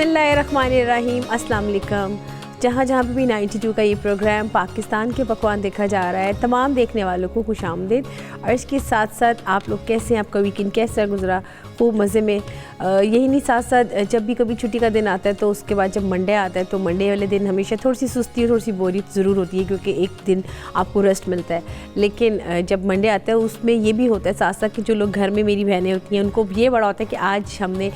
बिस्मिल्लाहिर्रहमानिर्रहीम, अस्सलाम वालेकुम। जहाँ जहाँ पे भी 92 का ये प्रोग्राम पाकिस्तान के पकवान देखा जा रहा है, तमाम देखने वालों को खुशामदीद। और इसके साथ साथ आप लोग कैसे हैं, आपका वीकेंड कैसा गुजरा, खूब मज़े में। यही नहीं, साथ साथ जब भी कभी छुट्टी का दिन आता है तो उसके बाद जब मंडे आता है तो मंडे वाले दिन हमेशा थोड़ी सी सुस्ती और थोड़ी सी बोरी ज़रूर होती है, क्योंकि एक दिन आपको रेस्ट मिलता है। लेकिन जब मंडे आता है उसमें ये भी होता है साथ साथ कि जो लोग घर में मेरी बहनें होती हैं उनको ये बड़ा होता है कि आज हमने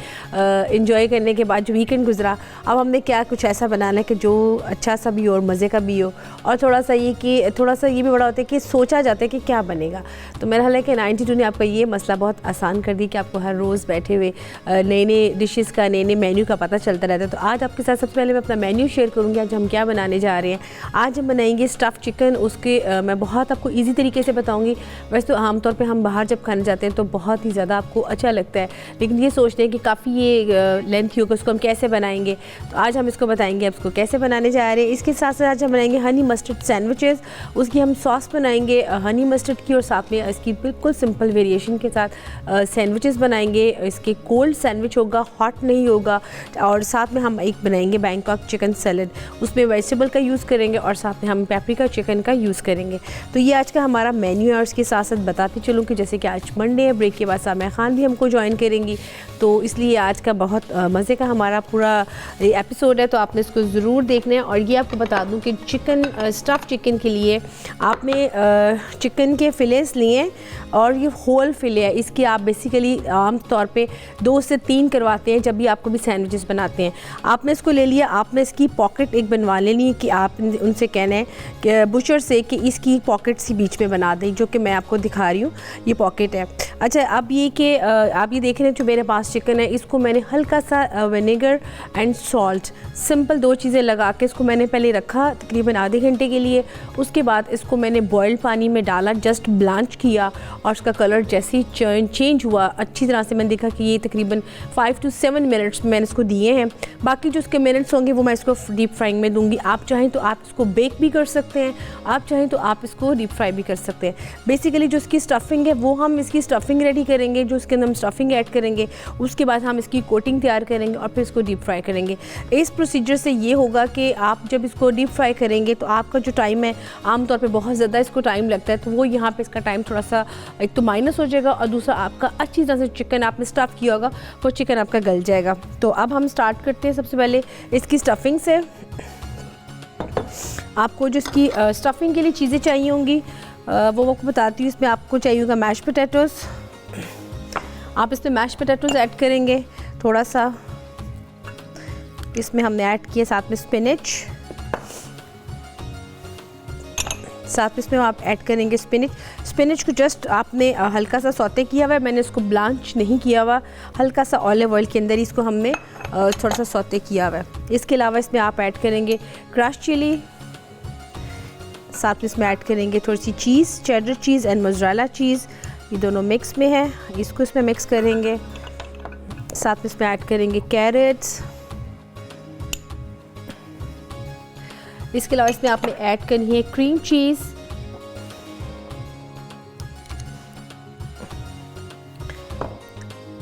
इंजॉय करने के बाद जो वीकेंड गुजरा, अब हमने क्या कुछ ऐसा बनाना है कि जो अच्छा सा भी हो और मज़े का भी हो। और थोड़ा सा ये भी बड़ा होता है कि सोचा जाता है कि क्या बनेगा। तो मेरा हाल है कि 92 ने आपका ये मसला बहुत आसान कर दी कि आपको हर रोज़ बैठे हुए नए नए डिशेस का, नए नए मेन्यू का पता चलता रहता है। तो आज आपके साथ सबसे पहले मैं अपना मेन्यू शेयर करूँगी। आज हम क्या बनाने जा रहे हैं। आज हम बनाएंगे स्टफ़ चिकन। उसके मैं बहुत आपको ईजी तरीके से बताऊँगी। वैसे तो आमतौर पर हम बाहर जब खाने जाते हैं तो बहुत ही ज़्यादा आपको अच्छा लगता है, लेकिन ये सोचते हैं कि काफ़ी ये लेंथी होगा, उसको हम कैसे बनाएंगे। तो आज हम इसको बताएंगे आप इसको कैसे बनाने जा रहे हैं। इसके साथ साथ आज हम बनाएंगे हनी मस्टर्ड सैंडविचेस। उसकी हम सॉस बनाएंगे हनी मस्टर्ड की, और साथ में इसकी बिल्कुल सिंपल वेरिएशन के साथ सैंडविचेस बनाएंगे। इसके कोल्ड सैंडविच होगा, हॉट नहीं होगा। और साथ में हम एक बनाएंगे बैंकॉक चिकन सैलड, उसमें वेजिटेबल का यूज़ करेंगे और साथ में हम पेपरिका चिकन का यूज़ करेंगे। तो ये आज का हमारा मेन्यू है। और इसके साथ साथ बताती चलूँ कि जैसे कि आज मंडे है, ब्रेक के बाद सामिया खान भी हमको ज्वाइन करेंगी, तो इसलिए आज का बहुत मज़े का हमारा पूरा एपिसोड है। तो आपने इसको ज़रूर देखना है। और ये आपको बता दूं कि चिकन स्टफ़ चिकन के लिए आपने चिकन के फिलेस लिए, और ये होल फिले है। इसकी आप बेसिकली आम तौर पे 2 से 3 करवाते हैं जब भी आपको भी सैंडविचेस बनाते हैं। आपने इसको ले लिया, आपने इसकी पॉकेट एक बनवा लेनी है कि आप उनसे कहना है कि बुशर से कि इसकी पॉकेट सी बीच में बना दें, जो कि मैं आपको दिखा रही हूँ। ये पॉकेट है। अच्छा, अब ये कि आप ये देख रहे हैं जो मेरे पास चिकन है, इसको मैंने हल्का सा विनेगर एंड सॉल्ट, सिंपल 2 चीज़ें लगा के इसको मैंने पहले रखा तकरीबन आधे घंटे के लिए। उसके बाद इसको मैंने बॉइल्ड पानी में डाला, जस्ट ब्लांच किया, और उसका कलर जैसे ही चेंज हुआ अच्छी तरह से मैंने देखा कि ये तकरीबन 5 to 7 मिनट्स मैंने इसको दिए हैं। बाकी जो उसके मिनट्स होंगे वो मैं इसको डीप फ्राइंग में दूंगी। आप चाहें तो आप इसको बेक भी कर सकते हैं, आप चाहें तो आप इसको डीप फ्राई भी कर सकते हैं। बेसिकली जो इसकी स्टफ़िंग है वो हम इसकी स्टफ़िंग रेडी करेंगे, जो इसके अंदर हम स्टफ़िंग ऐड करेंगे, उसके बाद हम इसकी कोटिंग तैयार करेंगे और फिर इसको डीप फ्राई करेंगे। इस प्रोसीजर से ये होगा कि आप जब इसको डीप फ्राई करेंगे तो आपका जो टाइम है, आमतौर पे बहुत ज़्यादा इसको टाइम लगता है, तो वो यहाँ पे इसका टाइम थोड़ा सा एक तो माइनस हो जाएगा, और दूसरा आपका अच्छी तरह से चिकन आपने स्टफ़ किया होगा वो चिकन आपका गल जाएगा। तो अब हम स्टार्ट करते हैं सबसे पहले इसकी स्टफ़िंग से। आपको जो इसकी स्टफ़िंग के लिए चीज़ें चाहिए होंगी वो आपको बताती हूँ। इसमें आपको चाहिए होगा मैश पोटैटोज़। आप इसमें मैश पोटैटोज़ ऐड करेंगे थोड़ा सा, इसमें हमने ऐड किया साथ में स्पिनच, साथ में इसमें आप ऐड करेंगे स्पिनच को जस्ट आपने हल्का सा सौते किया हुआ है, मैंने इसको ब्लांच नहीं किया हुआ, हल्का सा ऑलिव ऑयल के अंदर इसको हमने थोड़ा सा सौते किया हुआ है। इसके अलावा इसमें आप ऐड करेंगे क्रश चिली, साथ में इसमें ऐड करेंगे थोड़ी सी cheese, cheddar cheese and mozzarella cheese, ये दोनों मिक्स में है, इसको इसमें मिक्स करेंगे। साथ में इसमें ऐड करेंगे कैरेट्स। इसके अलावा इसमें आपने ऐड करनी है क्रीम चीज़,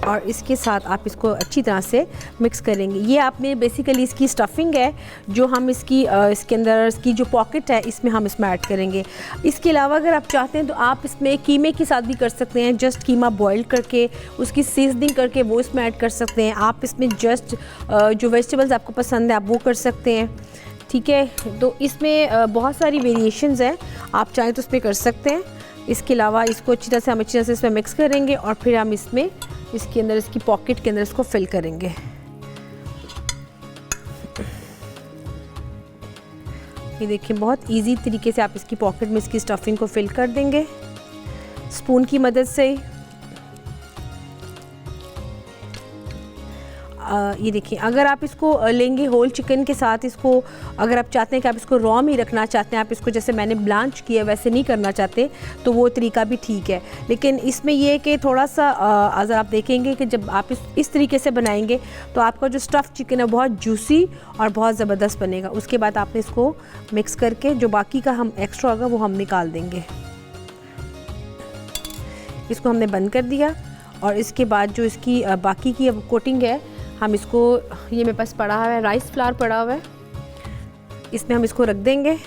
और इसके साथ आप इसको अच्छी तरह से मिक्स करेंगे। ये आपने बेसिकली इसकी स्टफ़िंग है जो हम इसके अंदर इसकी जो पॉकेट है इसमें हम इसमें ऐड करेंगे। इसके अलावा अगर आप चाहते हैं तो आप इसमें कीमे के साथ भी कर सकते हैं, जस्ट कीमा बॉईल करके उसकी सीजनिंग करके वो इसमें ऐड कर सकते हैं। आप इसमें जस्ट जो वेजिटेबल्स आपको पसंद है आप वो कर सकते हैं, ठीक है। तो इसमें बहुत सारी वेरिएशंस हैं, आप चाहें तो इसमें कर सकते हैं। इसके अलावा इसको अच्छी तरह से इसमें मिक्स करेंगे और फिर हम इसमें इसके अंदर इसकी पॉकेट के अंदर इसको फिल करेंगे। ये देखिए बहुत इजी तरीके से आप इसकी पॉकेट में इसकी स्टफिंग को फिल कर देंगे स्पून की मदद से। ये देखिए, अगर आप इसको लेंगे होल चिकन के साथ, इसको अगर आप चाहते हैं कि आप इसको रॉ में रखना चाहते हैं, आप इसको जैसे मैंने ब्लांच किया वैसे नहीं करना चाहते, तो वो तरीका भी ठीक है। लेकिन इसमें ये है कि थोड़ा सा अगर आप देखेंगे कि जब आप इस तरीके से बनाएंगे तो आपका जो स्टफ़ चिकन है बहुत जूसी और बहुत ज़बरदस्त बनेगा। उसके बाद आपने इसको मिक्स करके जो बाकी का हम एक्स्ट्रा होगा वो हम निकाल देंगे। इसको हमने बंद कर दिया और इसके बाद जो इसकी बाकी की अब कोटिंग है हम इसको, ये मेरे पास पड़ा हुआ है राइस फ्लावर पड़ा हुआ है, इसमें हम इसको रख देंगे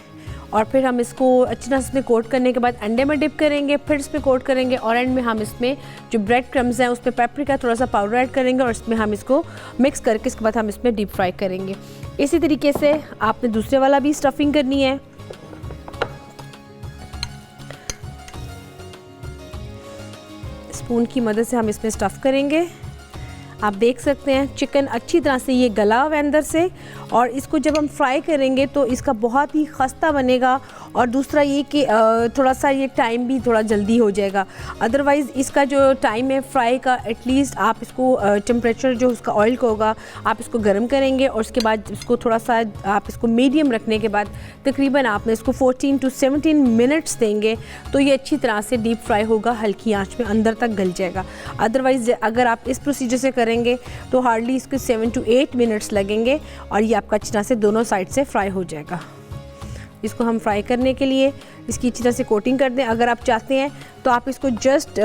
और फिर हम इसको अच्छी तरह से इसमें कोट करने के बाद अंडे में डिप करेंगे, फिर इसमें कोट करेंगे और एंड में हम इसमें जो ब्रेड क्रम्स हैं उसमें पेपरिका थोड़ा सा पाउडर ऐड करेंगे और इसमें हम इसको मिक्स करके इसके बाद हम इसमें डीप फ्राई करेंगे। इसी तरीके से आपने दूसरे वाला भी स्टफिंग करनी है। स्पून की मदद से हम इसमें स्टफ़ करेंगे। आप देख सकते हैं चिकन अच्छी तरह से ये गला हुआ अंदर से, और इसको जब हम फ्राई करेंगे तो इसका बहुत ही खस्ता बनेगा। और दूसरा ये कि थोड़ा सा ये टाइम भी थोड़ा जल्दी हो जाएगा। अदरवाइज़ इसका जो टाइम है फ्राई का, एटलीस्ट आप इसको टेम्परेचर जो उसका ऑयल का होगा आप इसको गर्म करेंगे और उसके बाद इसको थोड़ा सा आप इसको मीडियम रखने के बाद तकरीबन आपने इसको 14 to 17 मिनट्स देंगे तो ये अच्छी तरह से डीप फ्राई होगा, हल्की आंच में अंदर तक गल जाएगा। अदरवाइज़ अगर आप इस प्रोसीजर से करेंगे तो हार्डली इसके 7 to 8 मिनट्स लगेंगे और ये आपका अच्छी तरह से दोनों साइड से फ्राई हो जाएगा। इसको हम फ्राई करने के लिए इसकी अच्छी तरह से कोटिंग कर दें। अगर आप चाहते हैं तो आप इसको जस्ट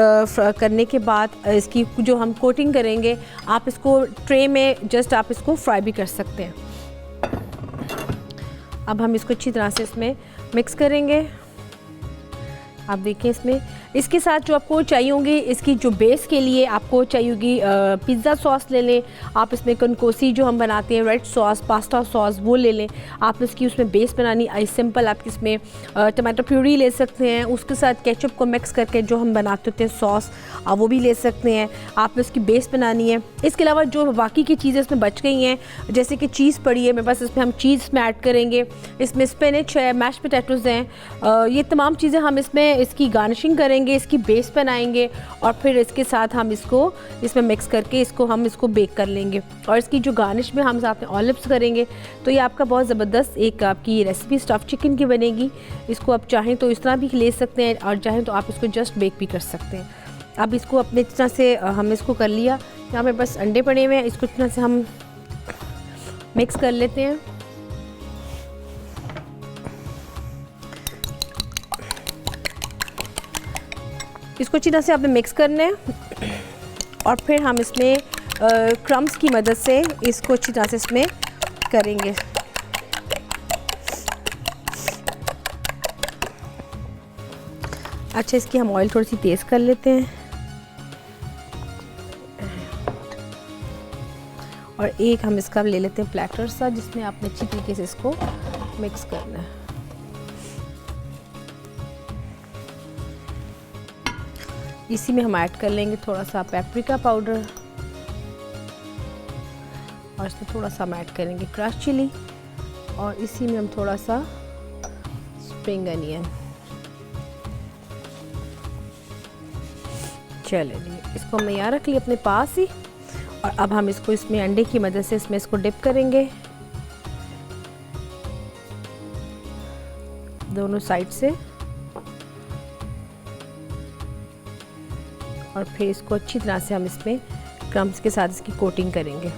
करने के बाद इसकी जो हम कोटिंग करेंगे आप इसको ट्रे में जस्ट आप इसको फ्राई भी कर सकते हैं। अब हम इसको अच्छी तरह से इसमें मिक्स करेंगे। आप देखें इसमें इसके साथ जो आपको चाहिए होंगी, इसकी जो बेस के लिए आपको चाहिए होगी पिज़्ज़ा सॉस ले लें आप। इसमें कनकोसी जो हम बनाते हैं रेड सॉस, पास्ता सॉस, वो ले लें आप। इसकी उसमें बेस बनानी आई सिंपल, आप इसमें टमाटो प्यूरी ले सकते हैं, उसके साथ केचप को मिक्स करके जो हम बनाते होते हैं सॉस वो भी ले सकते हैं। आपने उसकी बेस बनानी है। इसके अलावा जो बाकी की चीज़ें इसमें बच गई हैं, जैसे कि चीज़ पड़ी है मेरे पास, इसमें हम चीज़ में ऐड करेंगे। इसमें स्पिनच है, मैश पोटैटोज़ हैं, ये तमाम चीज़ें हम इसमें इसकी गार्निशिंग करेंगे, इसकी बेस बनाएंगे और फिर इसके साथ हम इसको इसमें मिक्स करके इसको बेक कर लेंगे। और इसकी जो गार्निश में हम साथ में ऑलिव्स करेंगे तो ये आपका बहुत ज़बरदस्त एक आपकी रेसिपी स्टफ़ चिकन की बनेगी। इसको आप चाहें तो इस तरह भी ले सकते हैं और चाहें तो आप इसको जस्ट बेक भी कर सकते हैं। अब इसको अपने इस तरह से हम इसको कर लिया। यहाँ पे बस अंडे पड़े हुए हैं, इसको इस तरह से हम मिक्स कर लेते हैं। इसको अच्छी तरह से आपने मिक्स करना है और फिर हम इसमें क्रम्स की मदद से इसको अच्छी तरह से इसमें करेंगे। अच्छा, इसकी हम ऑयल थोड़ी सी तेज़ कर लेते हैं और एक हम इसका ले लेते हैं प्लेटर सा, जिसमें आपने अच्छी तरीके से इसको मिक्स करना है। इसी में हम ऐड कर लेंगे थोड़ा सा पेपरिका पाउडर और इसमें थोड़ा सा हम ऐड करेंगे क्रश चिली और इसी में हम थोड़ा सा स्प्रिंग अनियन। चलिए जी, इसको हमने यहाँ रख लिया अपने पास ही और अब हम इसको इसमें अंडे की मदद से इसको डिप करेंगे दोनों साइड से और फिर इसको अच्छी तरह से हम इसमें क्रम्स के साथ इसकी कोटिंग करेंगे।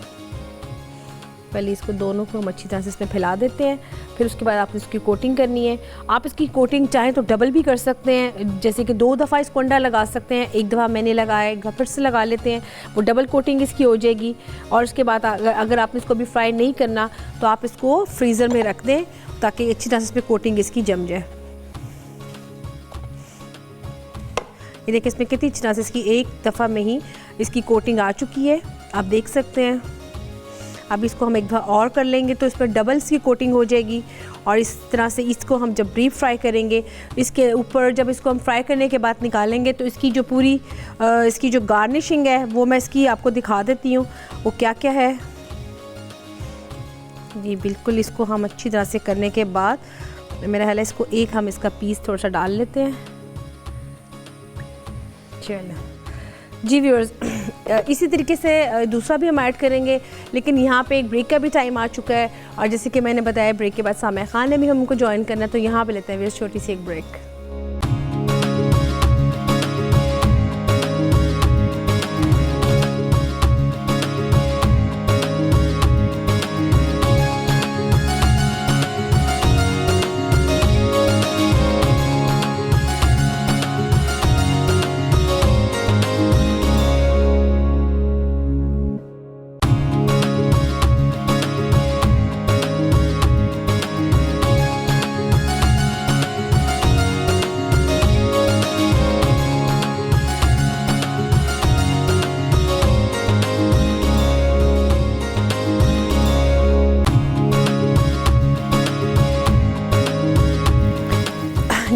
पहले इसको दोनों को हम अच्छी तरह से इसमें फैला देते हैं, फिर उसके बाद आपने इसकी कोटिंग करनी है। आप इसकी कोटिंग चाहें तो डबल भी कर सकते हैं, जैसे कि 2 दफ़ा इसको अंडा लगा सकते हैं। एक दफ़ा मैंने लगाया, एक दफ़ा फिर से लगा लेते हैं, वो डबल कोटिंग इसकी हो जाएगी। और उसके बाद अगर आपने इसको भी फ्राई नहीं करना तो आप इसको फ्रीज़र में रख दें ताकि अच्छी तरह से इस पर कोटिंग इसकी जम जाए। ये देखिए इसमें कितनी अच्छी तरह से इसकी एक दफ़ा में ही इसकी कोटिंग आ चुकी है, आप देख सकते हैं। अब इसको हम एक दफ़ा और कर लेंगे तो इस पर डबल इसकी कोटिंग हो जाएगी। और इस तरह से इसको हम जब डीप फ्राई करेंगे, इसके ऊपर जब इसको हम फ्राई करने के बाद निकालेंगे तो इसकी जो पूरी इसकी जो गार्निशिंग है वो मैं इसकी आपको दिखा देती हूँ वो क्या क्या है। जी बिल्कुल, इसको हम अच्छी तरह से करने के बाद मेरा ख्याल है इसको एक हम इसका पीस थोड़ा सा डाल लेते हैं। चलो जी व्यूअर्स, इसी तरीके से दूसरा भी हम ऐड करेंगे, लेकिन यहाँ पे एक ब्रेक का भी टाइम आ चुका है और जैसे कि मैंने बताया ब्रेक के बाद सामया खान ने भी हमको ज्वाइन करना है, तो यहाँ पे लेते हैं व्यूअर्स छोटी सी एक ब्रेक।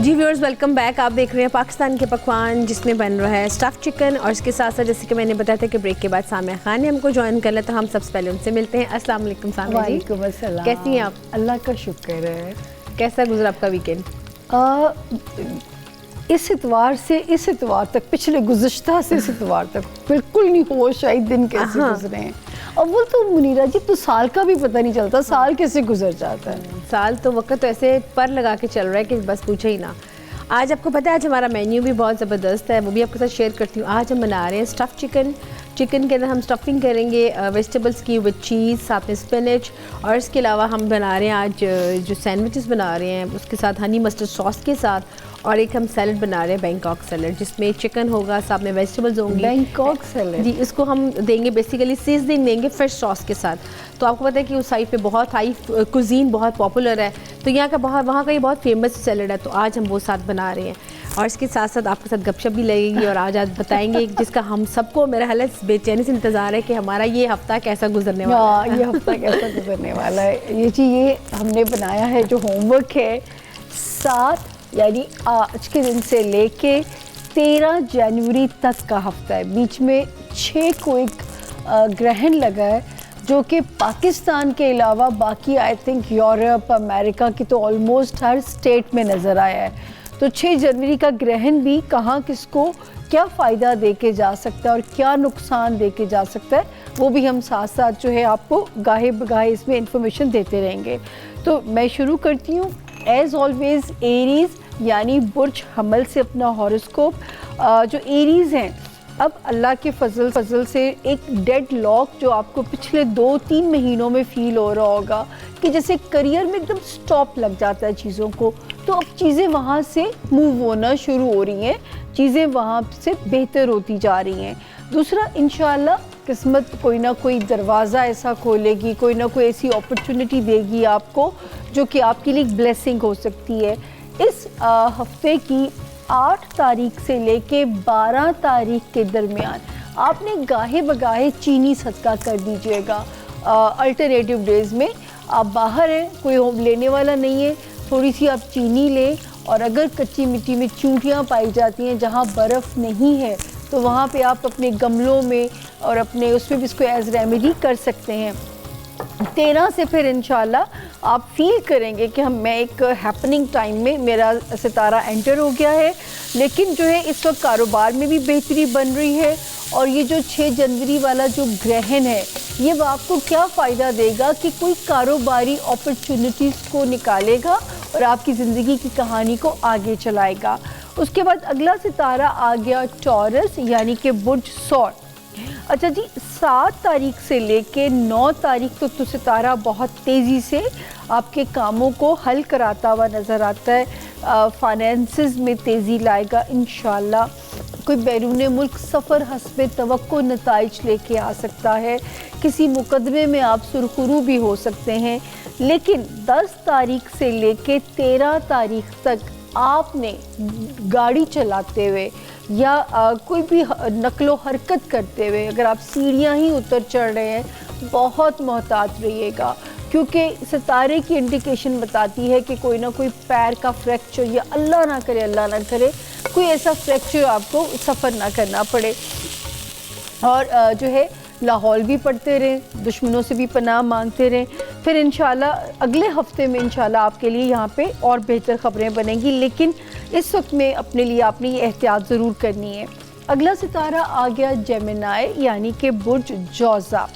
जी व्यूअर्स, वेलकम बैक। आप देख रहे हैं पाकिस्तान के पकवान, जिसमें बन रहा है स्टफ़ चिकन और इसके साथ साथ जैसे कि मैंने बताया था कि ब्रेक के बाद सामिया खान ने हमको ज्वाइन कर लिया, तो हम सबसे पहले उनसे मिलते हैं। अस्सलाम वालेकुम सामिया जी। वालेकुम अस्सलाम। कैसी हैं आप? अल्लाह का शुक्र है। कैसा गुजरा आपका वीकेंड? इस इतवार तक पिछले गुज़श्ता से इस इतवार तक बिल्कुल नहीं होश आई दिन कैसे गुजरे हैं। और वो तो मुनीरा जी, तो साल का भी पता नहीं चलता, साल कैसे गुजर जाता है। साल तो वक्त तो ऐसे पर लगा के चल रहा है कि बस पूछे ही ना। आज आपको पता है आज हमारा मेन्यू भी बहुत ज़बरदस्त है, वो भी आपके साथ शेयर करती हूँ। आज हम बना रहे हैं स्टफ़ चिकन। चिकन के अंदर हम स्टफिंग करेंगे वेजिटेबल्स की विद चीज़, साथ में स्पिनच, और इसके अलावा हम बना रहे हैं आज जो सैंडविचेस बना रहे हैं उसके साथ हनी मस्टर्ड सॉस के साथ, और एक हम सैलड बना रहे हैं बैंकॉक सैलड, जिसमें चिकन होगा, साथ में वेजिटेबल्स होंगी। बैंकॉक सैलड जी, इसको हम देंगे बेसिकली सीजनिंग देंगे फिश सॉस के साथ। तो आपको पता है कि उस साइड पे बहुत हाई कुजीन बहुत पॉपुलर है, तो यहाँ का वहाँ का ये बहुत फेमस सैलड है, तो आज हम वो साथ बना रहे हैं। और इसके साथ साथ आपके साथ गपशप भी लगेगी और आज बताएंगे जिसका हम सबको मेरा हाल बेचैनी से इंतज़ार है कि हमारा ये हफ्ता कैसा गुजरने वाला है। ये हफ्ता कैसा गुजरने वाला है। ये जी, ये हमने बनाया है जो होमवर्क है 7 यानी आज के दिन से लेके 13 जनवरी तक का हफ्ता है। बीच में 6 को एक ग्रहण लगा है जो कि पाकिस्तान के अलावा बाकी आई थिंक यूरोप अमेरिका की तो ऑलमोस्ट हर स्टेट में नज़र आया है। तो 6 जनवरी का ग्रहण भी कहाँ किसको क्या फ़ायदा दे के जा सकता है और क्या नुकसान दे के जा सकता है, वो भी हम साथ साथ जो है आपको गाहे बगाहे इसमें इंफॉर्मेशन देते रहेंगे। तो मैं शुरू करती हूँ एज़ ऑलवेज़ एरीज़ यानी बुर्ज हमल से अपना हॉरोस्कोप। जो एरीज़ हैं, अब अल्लाह के फजल से एक डेड लॉक जो आपको पिछले 2-3 महीनों में फ़ील हो रहा होगा कि जैसे करियर में एकदम स्टॉप लग जाता है चीज़ों को, तो अब चीज़ें वहाँ से मूव होना शुरू हो रही हैं, चीज़ें वहाँ से बेहतर होती जा रही हैं। दूसरा, इंशाअल्लाह किस्मत कोई ना कोई दरवाज़ा ऐसा खोलेगी, कोई ना कोई ऐसी अपॉर्चुनिटी देगी आपको जो कि आपके लिए एक ब्लेसिंग हो सकती है। इस हफ्ते की 8 तारीख से लेके 12 तारीख के दरमियान आपने गाहे बगाहे चीनी सदका कर दीजिएगा। अल्टरनेटिव डेज़ में आप बाहर हैं, कोई लेने वाला नहीं है, थोड़ी सी आप चीनी लें, और अगर कच्ची मिट्टी में चूंटियाँ पाई जाती हैं जहाँ बर्फ़ नहीं है तो वहाँ पे आप अपने गमलों में और अपने उसमें भी इसको एज रेमेडी कर सकते हैं। 13 से फिर इंशाल्लाह आप फील करेंगे कि मैं एक हैपनिंग टाइम में मेरा सितारा एंटर हो गया है, लेकिन जो है इस वक्त कारोबार में भी बेहतरी बन रही है। और ये जो 6 जनवरी वाला जो ग्रहण है, ये आपको क्या फ़ायदा देगा कि कोई कारोबारी अपॉर्चुनिटीज़ को निकालेगा और आपकी ज़िंदगी की कहानी को आगे चलाएगा। उसके बाद अगला सितारा आ गया टॉरस यानी कि बुर्ज सौर। अच्छा जी, 7 तारीख से लेके 9 तारीख तक तो सितारा बहुत तेज़ी से आपके कामों को हल कराता हुआ नज़र आता है। फाइनेंसेस में तेज़ी लाएगा इंशाल्लाह। कोई बैरून मुल्क सफ़र हस्बे तवक्को नताइज लेके आ सकता है। किसी मुकदमे में आप सुरखरू भी हो सकते हैं। लेकिन 10 तारीख से लेके 13 तारीख तक आपने गाड़ी चलाते हुए या कोई भी नकलो हरकत करते हुए अगर आप सीढ़ियाँ ही उतर चढ़ रहे हैं, बहुत मोहतात रहिएगा, क्योंकि सितारे की इंडिकेशन बताती है कि कोई ना कोई पैर का फ्रैक्चर या अल्लाह ना करे कोई ऐसा फ्रैक्चर आपको सफ़र ना करना पड़े। और जो है लाहौल भी पढ़ते रहें, दुश्मनों से भी पनाह मांगते रहें। फिर इंशाल्लाह अगले हफ्ते में इंशाल्लाह आपके लिए यहाँ पे और बेहतर ख़बरें बनेंगी, लेकिन इस वक्त में अपने लिए आपने ये एहतियात ज़रूर करनी है। अगला सितारा आ गया जेमिनाई यानी कि बुर्ज जौज़ा।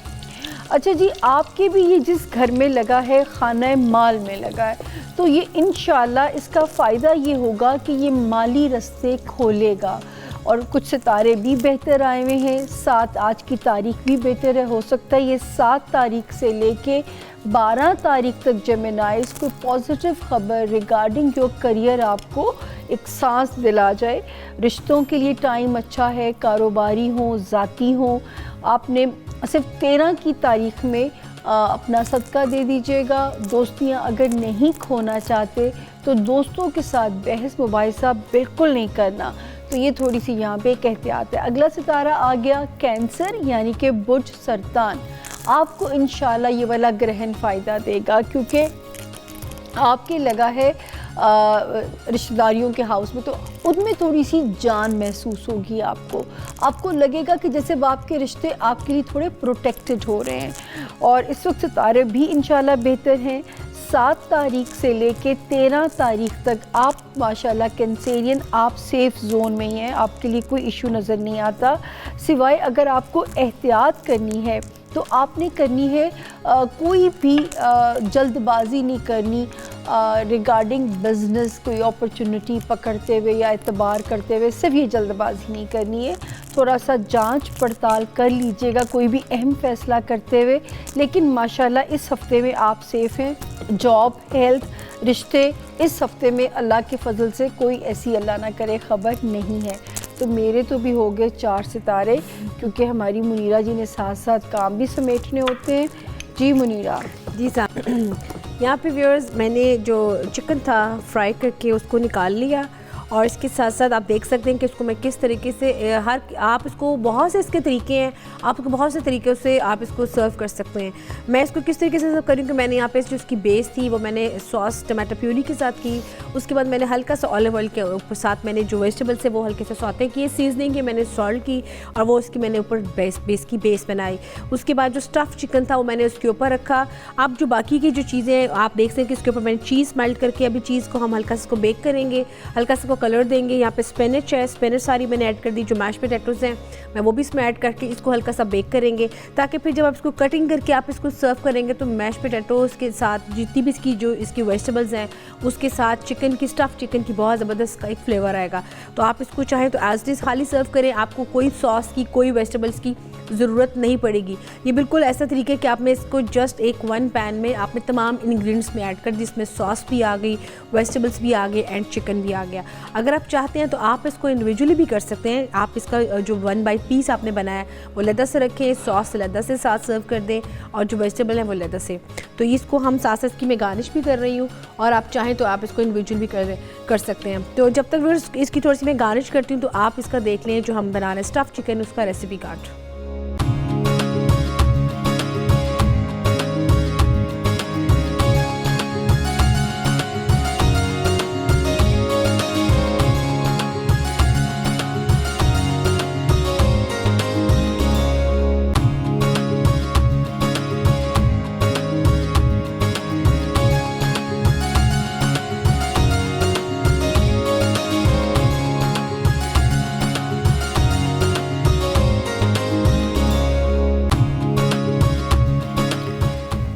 अच्छा जी, आपके भी ये जिस घर में लगा है खाना माल में लगा है, तो ये इंशाल्लाह इसका फ़ायदा ये होगा कि ये माली रास्ते खोलेगा। और कुछ सितारे भी बेहतर आए हुए हैं। 7 आज की तारीख भी बेहतर है, हो सकता है ये 7 तारीख से लेके 12 तारीख तक जेमिनाइज कोई पॉजिटिव ख़बर रिगार्डिंग योर करियर आपको एक सांस दिला जाए। रिश्तों के लिए टाइम अच्छा है, कारोबारी हो ज़ाती हो। आपने सिर्फ 13 की तारीख में अपना सदका दे दीजिएगा। दोस्तियाँ अगर नहीं खोना चाहते तो दोस्तों के साथ बहस मुबाहिसा बिल्कुल नहीं करना, तो ये थोड़ी सी यहाँ पे एक एहतियात है। अगला सितारा आ गया कैंसर यानी कि बुर्ज सरतान। आपको इंशाल्लाह ये वाला ग्रहण फ़ायदा देगा, क्योंकि आपके लगा है रिश्तेदारियों के हाउस में, तो उनमें थोड़ी सी जान महसूस होगी आपको लगेगा कि जैसे वो आपके रिश्ते आपके लिए थोड़े प्रोटेक्टेड हो रहे हैं। और इस वक्त सितारे भी इंशाल्लाह बेहतर हैं। 7 तारीख से लेके 13 तारीख तक आप माशाल्लाह कैंसेरियन आप सेफ़ जोन में ही हैं, आपके लिए कोई इशू नज़र नहीं आता। सिवाय अगर आपको एहतियात करनी है तो आपने करनी है, कोई भी जल्दबाजी नहीं करनी रिगार्डिंग बिज़नेस, कोई अपॉर्चुनिटी पकड़ते हुए या एतबार करते हुए सिर्फ ये जल्दबाजी नहीं करनी है। थोड़ा सा जांच पड़ताल कर लीजिएगा कोई भी अहम फ़ैसला करते हुए। लेकिन माशाल्लाह इस हफ़्ते में आप सेफ़ हैं। जॉब, हेल्थ, रिश्ते, इस हफ़्ते में अल्लाह के फ़ज़ल से कोई ऐसी अल्लाह ना करे ख़बर नहीं है। तो मेरे तो भी हो गए 4 सितारे, क्योंकि हमारी मुनीरा जी ने साथ साथ काम भी समेटने होते हैं। जी मुनीरा। जी साहब, यहाँ पे व्यूअर्स मैंने जो चिकन था फ्राई करके उसको निकाल लिया, और इसके साथ साथ आप देख सकते हैं कि इसको मैं किस तरीके से आप इसको बहुत से इसके तरीके हैं, आप बहुत से तरीक़ों से आप इसको सर्व कर सकते हैं। मैं इसको किस तरीके से सर्व करूँ कि मैंने यहाँ पे जो इसकी बेस थी वो मैंने सॉस टमाटो प्यूरी के साथ की। उसके बाद मैंने हल्का सा ऑलिव ऑयल के ऊपर साथ मैंने जो वेजिटेबल्स है वो हल्के से सौते किए, सीजनिंग की मैंने सॉल्ट की, और वो इसकी मैंने ऊपर बेस बनाई। उसके बाद जो स्टफ़ चिकन था वो मैंने उसके ऊपर रखा। अब जो बाकी की जो चीज़ें आप देख सकते हैं कि इसके ऊपर मैंने चीज़ मेल्ट करके, अभी चीज़ को हम हल्का सा इसको बेक करेंगे, हल्का सा कलर देंगे। यहाँ पे स्पिनच है, स्पिनच सारी मैंने ऐड कर दी। जो मैश पोटैटोज़ हैं मैं वो भी इसमें ऐड करके इसको हल्का सा बेक करेंगे, ताकि फिर जब आप इसको कटिंग करके आप इसको सर्व करेंगे तो मैश पोटैटोज़ के साथ जितनी भी इसकी जो इसकी वेजिटेबल्स हैं उसके साथ चिकन की स्टफ़ चिकन की बहुत ज़बरदस्त एक फ्लेवर आएगा। तो आप इसको चाहें तो एज इट इज़ खाली सर्व करें, आपको कोई सॉस की कोई वेजिटेबल्स की ज़रूरत नहीं पड़ेगी। ये बिल्कुल ऐसा तरीका है कि आपने इसको जस्ट एक 1 पैन में आपने तमाम इंग्रेडिएंट्स में ऐड कर दी, इसमें सॉस भी आ गई, वेजिटेबल्स भी आ गए एंड चिकन भी आ गया। अगर आप चाहते हैं तो आप इसको इंडिविजुअली भी कर सकते हैं। आप इसका जो 1 बाइट पीस आपने बनाया वो लद्दा से रखें, सॉस लद्दा से साथ सर्व कर दें, और जो वेजिटेबल है वो लद्दा से। तो इसको हम साथ साथ इसकी मैं गार्निश भी कर रही हूँ, और आप चाहें तो आप इसको इंडिविजुअल भी कर सकते हैं। तो जब तक इसकी थोड़ी सी मैं गार्निश करती हूँ तो आप इसका देख लें जो हम बना रहे हैं स्टफ़ चिकन, उसका रेसिपी कार्ड।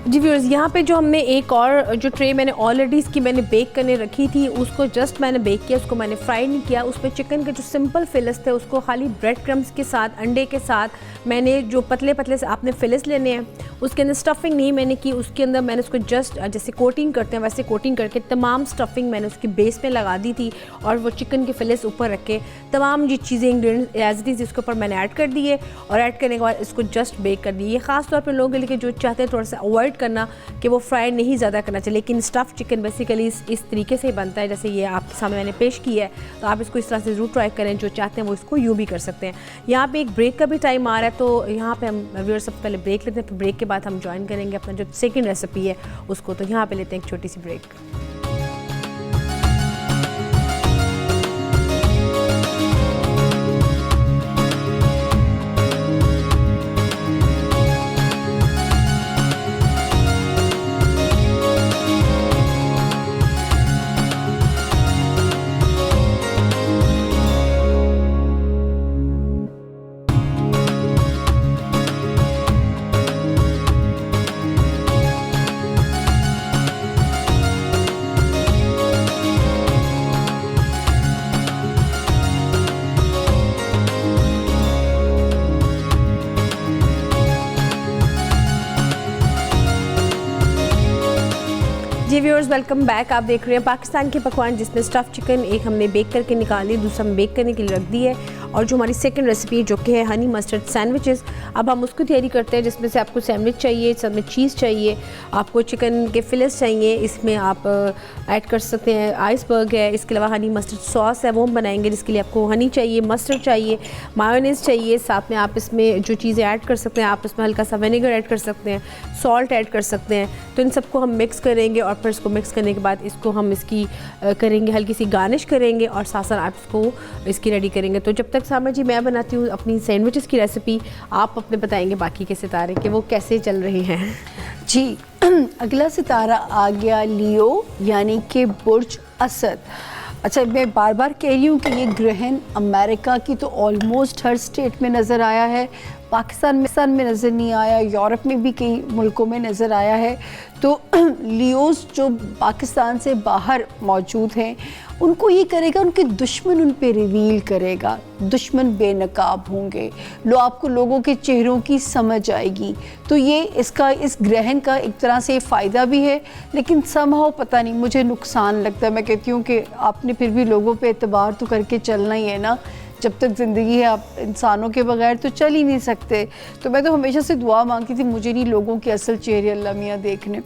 जी व्यूअर्स, यहाँ पे जो हमने एक और जो ट्रे मैंने ऑलरेडी इसकी मैंने बेक करने रखी थी, उसको जस्ट मैंने बेक किया, उसको मैंने फ्राई नहीं किया। उसमें चिकन के जो सिंपल फिलस थे उसको खाली ब्रेड क्रम्स के साथ, अंडे के साथ मैंने जो पतले पतले से आपने फिलस लेने हैं, उसके अंदर स्टफिंग नहीं मैंने की, उसके अंदर मैंने उसको जस्ट जैसे कोटिंग करते हैं वैसे कोटिंग करके तमाम स्टफिंग मैंने उसकी बेस पे लगा दी थी, और वो चिकन के फिलस ऊपर रख के तमाम ये चीज़ें इंग्रेडिएंट्स एज इट इज़ इसके ऊपर मैंने ऐड कर दिए, और ऐड करने के बाद इसको जस्ट बेक कर दिए। ये ख़ास तौर पर लोगों के लिए जो चाहते हैं थोड़ा सा अवॉइड करना कि वो फ्राई नहीं ज़्यादा करना चाहिए, लेकिन स्टफ़ चिकन बेसिकली इस तरीके से ही बनता है जैसे ये आपके सामने मैंने पेश किया है। तो आप इसको इस तरह से ज़रूर ट्राई करें, जो चाहते हैं वो इसको यूँ भी कर सकते हैं। यहाँ पे एक ब्रेक का भी टाइम आ रहा है, तो यहाँ पे हम व्यूअर्स सबसे पहले ब्रेक लेते हैं, फिर ब्रेक के बाद हम ज्वाइन करेंगे अपना जो सेकंड रेसिपी है उसको। तो यहाँ पे लेते हैं एक छोटी सी ब्रेक। जी व्यूअर्स, वेलकम बैक। आप देख रहे हैं पाकिस्तान के पकवान, जिसमें स्टफ़ चिकन एक हमने बेक करके निकाली, दूसरा हम बेक करने के लिए रख दी है, और जो हमारी सेकंड रेसिपी जो कि है हनी मस्टर्ड सैंडविचेस, अब हम उसको तैयारी करते हैं, जिसमें से आपको सैंडविच चाहिए, साथ में चीज़ चाहिए, आपको चिकन के फिलेट्स चाहिए, इसमें आप ऐड कर सकते हैं आइसबर्ग है, इसके अलावा हनी मस्टर्ड सॉस है वो हम बनाएंगे, जिसके लिए आपको हनी चाहिए, मस्टर्ड चाहिए, मायोनीज़ चाहिए, साथ में आप इसमें जो चीज़ें ऐड कर सकते हैं, आप इसमें हल्का सा विनेगर ऐड कर सकते हैं, सॉल्ट ऐड कर सकते हैं। तो इन सबको हम मिक्स करेंगे और फिर इसको मिक्स करने के बाद इसको हम इसकी करेंगे हल्की सी गार्निश करेंगे और साथ साथ आप इसको इसकी रेडी करेंगे। तो जब तक सामा जी मैं बनाती हूँ अपनी सैंडविचेस की रेसिपी, आप अपने बताएंगे बाकी के सितारे कि वो कैसे चल रहे हैं। जी अगला सितारा आ गया लियो यानी कि बुर्ज असद। अच्छा, मैं बार बार कह रही हूँ कि ये ग्रहण अमेरिका की तो ऑलमोस्ट हर स्टेट में नज़र आया है, पाकिस्तान में नज़र नहीं आया, यूरोप में भी कई मुल्कों में नज़र आया है। तो लियोस जो पाकिस्तान से बाहर मौजूद हैं उनको ये करेगा, उनके दुश्मन उन पे रिवील करेगा, दुश्मन बेनकाब होंगे, आपको लोगों के चेहरों की समझ आएगी। तो ये इस ग्रहण का एक तरह से फ़ायदा भी है, लेकिन समहाउ पता नहीं मुझे नुकसान लगता है। मैं कहती हूँ कि आपने फिर भी लोगों पे एतबार तो करके चलना ही है ना, जब तक ज़िंदगी है आप इंसानों के बगैर तो चल ही नहीं सकते। तो मैं तो हमेशा से दुआ मांगती थी, मुझे नहीं लोगों के असल चेहरे अल्लाह मियाँ देखने।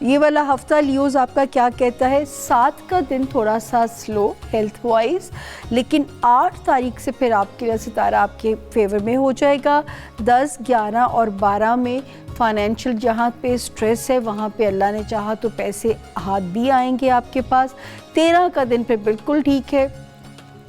ये वाला हफ्ता लियोज़ आपका क्या कहता है? 7 का दिन थोड़ा सा स्लो हेल्थ वाइज, लेकिन 8 तारीख से फिर आपके लिए सितारा आपके फेवर में हो जाएगा। 10, 11 और 12 में फाइनेंशियल जहाँ पे स्ट्रेस है वहाँ पे अल्लाह ने चाहा तो पैसे हाथ भी आएंगे आपके पास। 13 का दिन फिर बिल्कुल ठीक है,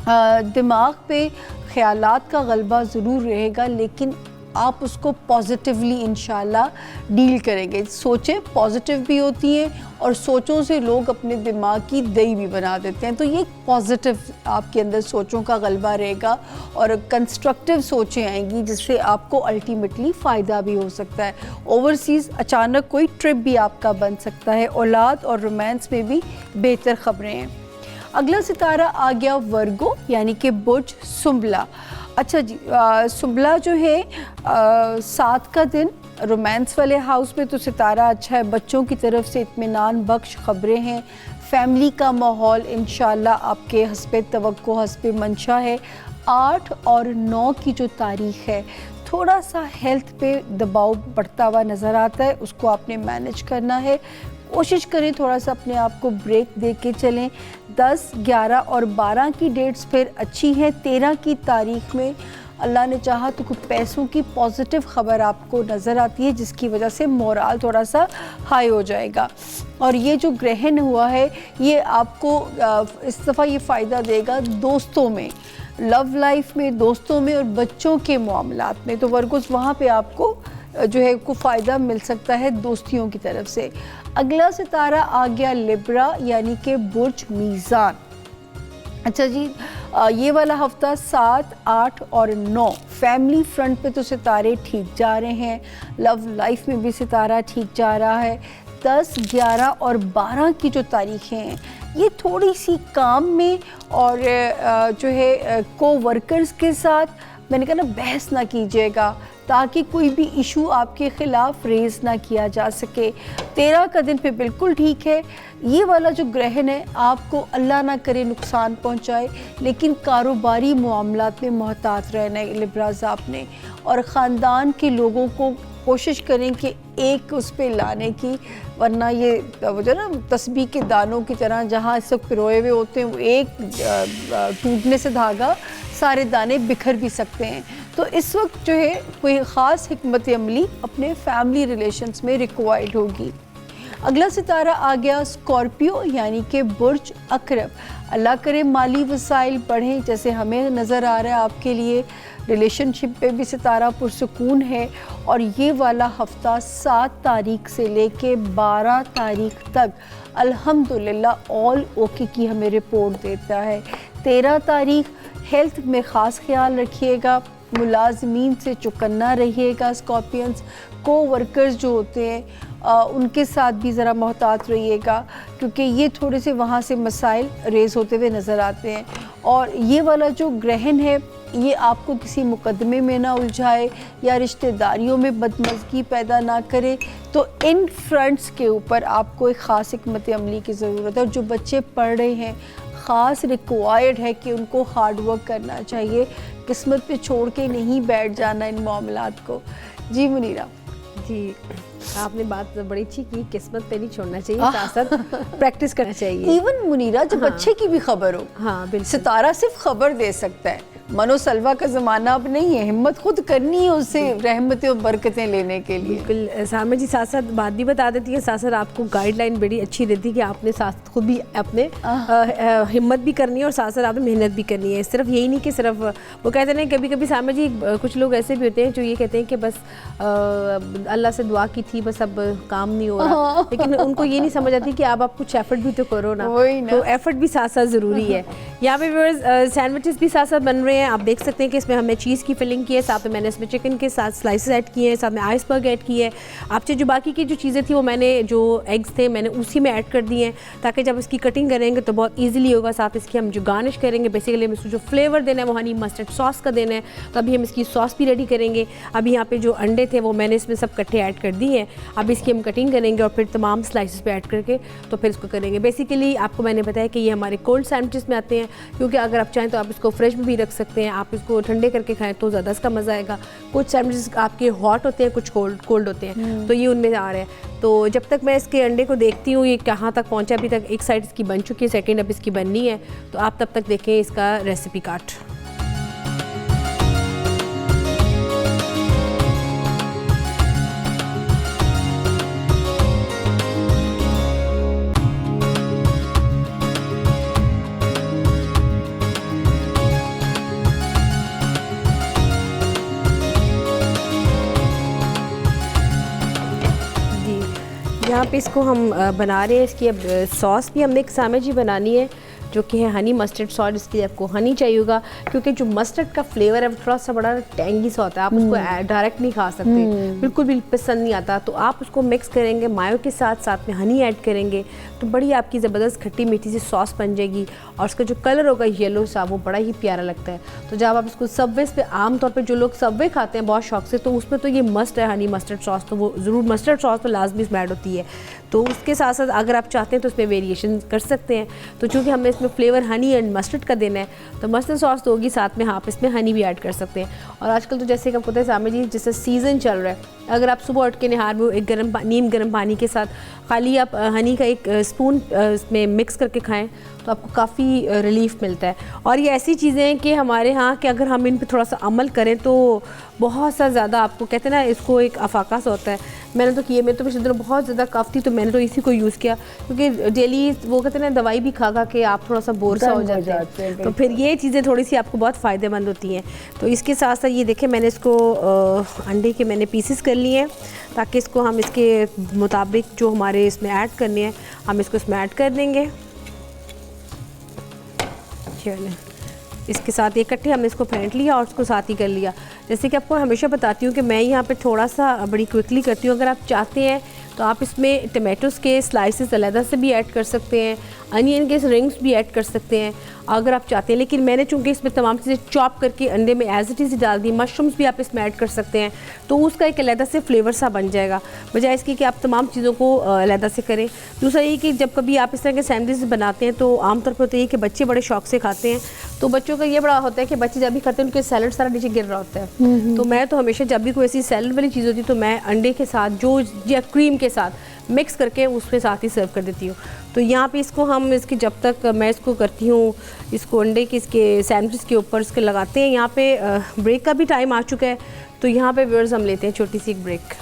दिमाग पे ख़यालात का गलबा ज़रूर रहेगा, लेकिन आप उसको पॉजिटिवली इंशाल्लाह डील करेंगे। सोचें पॉजिटिव भी होती हैं और सोचों से लोग अपने दिमाग की दही भी बना देते हैं। तो ये पॉजिटिव आपके अंदर सोचों का गलबा रहेगा और कंस्ट्रक्टिव सोचें आएंगी, जिससे आपको अल्टीमेटली फ़ायदा भी हो सकता है। ओवरसीज़ अचानक कोई ट्रिप भी आपका बन सकता है। औलाद और रोमांस में भी बेहतर ख़बरें हैं। अगला सितारा आ गया वर्गो यानी कि बुर्ज सुंबला। अच्छा जी, सुंबला जो है 7 का दिन रोमांस वाले हाउस में तो सितारा अच्छा है, बच्चों की तरफ से इत्मीनान बख्श ख़बरें हैं, फैमिली का माहौल इंशाल्लाह आपके हस्बे तवक्को हस्बे मंशा है। 8 और 9 की जो तारीख़ है थोड़ा सा हेल्थ पे दबाव बढ़ता हुआ नज़र आता है, उसको आपने मैनेज करना है। कोशिश करें थोड़ा सा अपने आप को ब्रेक दे के चलें। 10, 11 और 12 की डेट्स फिर अच्छी हैं। 13 की तारीख में अल्लाह ने चाहा तो कुछ पैसों की पॉजिटिव ख़बर आपको नज़र आती है, जिसकी वजह से मोराल थोड़ा सा हाई हो जाएगा। और ये जो ग्रहण हुआ है ये आपको इस दफ़ा ये फ़ायदा देगा दोस्तों में, लव लाइफ में, दोस्तों में और बच्चों के मामलात में। तो वर्गोस वहाँ पे आपको जो है को फ़ायदा मिल सकता है दोस्तियों की तरफ से। अगला सितारा आ गया लिब्रा यानी कि बुर्ज मीज़ान। अच्छा जी, ये वाला हफ्ता 7, 8 और 9 फैमिली फ्रंट पे तो सितारे ठीक जा रहे हैं, लव लाइफ में भी सितारा ठीक जा रहा है। 10, 11 और 12 की जो तारीखें हैं ये थोड़ी सी काम में और जो है को वर्कर्स के साथ मैंने कहा ना बहस ना कीजिएगा, ताकि कोई भी इशू आपके ख़िलाफ़ रेज़ ना किया जा सके। 13 का दिन पे बिल्कुल ठीक है। ये वाला जो ग्रहण है आपको अल्लाह ना करे नुकसान पहुंचाए, लेकिन कारोबारी मामलात में मोहतात रहना है लिब्राज़ आपने, और ख़ानदान के लोगों को कोशिश करें कि एक उस पे लाने की, वरना ये जो ना तस्बीह के दानों की तरह जहाँ इस वक्त पिरोए हुए होते हैं वो एक टूटने से धागा सारे दाने बिखर भी सकते हैं। तो इस वक्त जो है कोई ख़ास हिकमत अमली अपने फैमिली रिलेशंस में रिक्वायर्ड होगी। अगला सितारा आ गया स्कॉर्पियो यानी कि बुर्ज अकरब। अल्लाह करे माली वसाइल बढ़ें, जैसे हमें नज़र आ रहा है आपके लिए। रिलेशनशिप पे भी सितारा पुरसुकून है और ये वाला हफ्ता 7 तारीख से लेके 12 तारीख तक अल्हम्दुलिल्लाह ऑल ओके की हमें रिपोर्ट देता है। 13 तारीख हेल्थ में ख़ास ख्याल रखिएगा, मुलाजमीन से चौकन्ना रहिएगा। स्कॉर्पियंस को वर्कर्स जो होते हैं उनके साथ भी ज़रा मोहतात रहिएगा, क्योंकि ये थोड़े से वहाँ से मसाइल रेज़ होते हुए नज़र आते हैं। और ये वाला जो ग्रहण है ये आपको किसी मुकदमे में ना उलझाए या रिश्तेदारियों में बदमज़गी पैदा ना करे। तो इन फ्रंट्स के ऊपर आपको एक ख़ास हिकमत अमली की ज़रूरत है। और जो बच्चे पढ़ रहे हैं ख़ास रिक्वायर्ड है कि उनको हार्ड वर्क करना चाहिए, किस्मत पे छोड़ के नहीं बैठ जाना इन मामलात को। जी मुनीरा। जी, आपने बात बड़ी अच्छी की, किस्मत पे नहीं छोड़ना चाहिए, साथ साथ प्रैक्टिस करना चाहिए। इवन मुनीरा जब अच्छे की भी खबर हो, हाँ बिल्कुल, सितारा सिर्फ खबर दे सकता है, मनो सलवा का ज़माना अब नहीं है, हिम्मत खुद करनी है उससे रहमतें और बरकतें लेने के लिए। बिल्कुल सामा जी साथ साथ बात भी बता देती है, साथ साथ आपको गाइडलाइन बड़ी अच्छी देती है कि आपने साथ खुद भी अपने हिम्मत भी करनी है और साथ साथ आपने मेहनत भी करनी है। सिर्फ यही नहीं कि सिर्फ वो कहते हैं कभी कभी सामा जी कुछ लोग ऐसे भी होते हैं जो ये कहते हैं कि बस अल्लाह से दुआ की थी, बस अब काम नहीं हो रहा, लेकिन उनको ये नहीं समझ आती कि आप कुछ एफर्ट भी तो करो ना, तो एफर्ट भी साथ साथ ज़रूरी है। यहाँ पे व्यूअर्स सैंडविचेस भी साथ साथ बन रहे हैं, आप देख सकते हैं कि इसमें हमने चीज़ की फिलिंग की है, साथ में मैंने इसमें चिकन के साथ स्लाइसेस ऐड किए हैं, साथ में आइसबर्ग ऐड किए हैं। आपसे जो बाकी की जो चीज़ें थी वो मैंने जो एग्स थे मैंने उसी में ऐड कर दिए हैं, ताकि जब इसकी कटिंग करेंगे तो बहुत ईजिली होगा। साथ इसकी हम जो गार्निश करेंगे, बेसिकली हम इसको जो फ्लेवर देना है वो हनी मस्टर्ड सॉस का देना है, तो अभी हम इसकी सॉस भी रेडी करेंगे। अभी यहाँ पे जो अंडे थे वो मैंने इसमें सब कट्टे ऐड कर दिए हैं, अब इसकी हम कटिंग करेंगे और फिर तमाम स्लाइसेस पे ऐड करके तो फिर इसको करेंगे। बेसिकली आपको मैंने बताया कि ये हमारे कोल्ड सैंडविचेस में आते हैं, क्योंकि अगर आप चाहें तो आप इसको फ्रेश में भी रख सकते हैं, आप इसको ठंडे करके खाएं तो ज़्यादा इसका मज़ा आएगा। कुछ सैंडविचेस आपके हॉट होते हैं, कुछ कोल्ड होते हैं, तो ये उनमें आ रहे हैं। तो जब तक मैं इसके अंडे को देखती हूँ ये कहाँ तक पहुँचा, अभी तक एक साइड इसकी बन चुकी है, सेकेंड अब इसकी बननी है, तो आप तब तक देखें इसका रेसिपी कार्ड। यहाँ पे इसको हम बना रहे हैं, इसकी अब सॉस भी हमने एक सामे जी बनानी है जो कि है हनी मस्टर्ड सॉस। इसके लिए आपको हनी चाहिए होगा, क्योंकि जो मस्टर्ड का फ्लेवर है वो थोड़ा सा बड़ा टेंगी सा होता है, आप उसको डायरेक्ट नहीं खा सकते, बिल्कुल भी पसंद नहीं आता। तो आप उसको मिक्स करेंगे मायो के साथ, साथ में हनी ऐड करेंगे तो बड़ी आपकी ज़बरदस्त खट्टी मीठी सी सॉस बन जाएगी, और उसका जो कलर होगा येलो सा वो बड़ा ही प्यारा लगता है। तो जब आप इसको सबवे पे, आमतौर पर जो लोग सबवे खाते हैं बहुत शौक से, तो उसमें तो ये मस्ट है हनी मस्टर्ड सॉस, तो वो ज़रूर मस्टर्ड सॉस तो लाजमी इसमें ऐड होती है। तो उसके साथ साथ अगर आप चाहते हैं तो उसमें वेरिएशन कर सकते हैं। तो चूँकि हमें इसमें फ्लेवर हनी एंड मस्टर्ड का देना है तो मस्टर्ड सॉस तो होगी, साथ में आप इसमें हनी भी ऐड कर सकते हैं। और आजकल तो जैसे कि आपको पता है सामे जी, जैसे सीज़न चल रहा है, अगर आप सुबह उठ के निहार में एक नीम गर्म पानी के साथ खाली आप हनी का एक स्पून इसमें मिक्स करके खाएं तो आपको काफ़ी रिलीफ मिलता है। और ये ऐसी चीज़ें हैं कि हमारे यहाँ कि अगर हम इन पे थोड़ा सा अमल करें तो बहुत सा ज़्यादा, आपको कहते हैं ना, इसको एक अफाका सा होता है। मैंने तो किए, मैं तो पिछले दिनों बहुत ज़्यादा कफ थी तो मैंने तो इसी को यूज़ किया, क्योंकि डेली वो कहते हैं ना दवाई भी खा के आप थोड़ा सा बोर सा हो जाते हैं, तो फिर ये चीज़ें थोड़ी सी आपको बहुत फ़ायदेमंद होती हैं। तो इसके साथ साथ ये देखें मैंने इसको अंडे के मैंने पीसेस कर लिए हैं, ताकि इसको हम इसके मुताबिक जो हमारे इसमें ऐड करने हैं हम इसको इसमें ऐड कर देंगे। चलें, इसके साथ ये इकट्ठे हमने इसको फेंट लिया और उसको साथ ही कर लिया। जैसे कि आपको हमेशा बताती हूँ कि मैं यहाँ पे थोड़ा सा बड़ी क्विकली करती हूँ। अगर आप चाहते हैं तो आप इसमें टमाटोज़ के स्लाइसेस अलग से भी ऐड कर सकते हैं, अनियन के रिंग्स भी ऐड कर सकते हैं अगर आप चाहते हैं। लेकिन मैंने चूँकि इसमें तमाम चीज़ें चॉप करके अंडे में एज इट इज़ डाल दी, मशरूम्स भी आप इसमें ऐड कर सकते हैं, तो उसका एक अलग से फ्लेवर सा बन जाएगा, बजाय इसके कि आप तमाम चीज़ों को अलग से करें। दूसरा ये कि जब कभी आप इस तरह के सैंडविच बनाते हैं तो आमतौर पर होता है कि बच्चे बड़े शौक से खाते हैं, तो बच्चों का ये बड़ा होता है कि बच्चे जब भी खाते हैं उनके सैलड सारा नीचे गिर रहा होता है। तो मैं तो हमेशा जब भी कोई ऐसी सैलड वाली चीज़ होती है तो मैं अंडे के साथ जो या क्रीम के साथ मिक्स करके उसके साथ ही सर्व कर देती हूँ। तो यहाँ पे इसको हम इसकी जब तक मैं इसको करती हूँ, इसको अंडे के इसके सैंडविच के ऊपर इसके लगाते हैं। यहाँ पे ब्रेक का भी टाइम आ चुका है, तो यहाँ पे व्यूअर्स हम लेते हैं छोटी सी एक ब्रेक।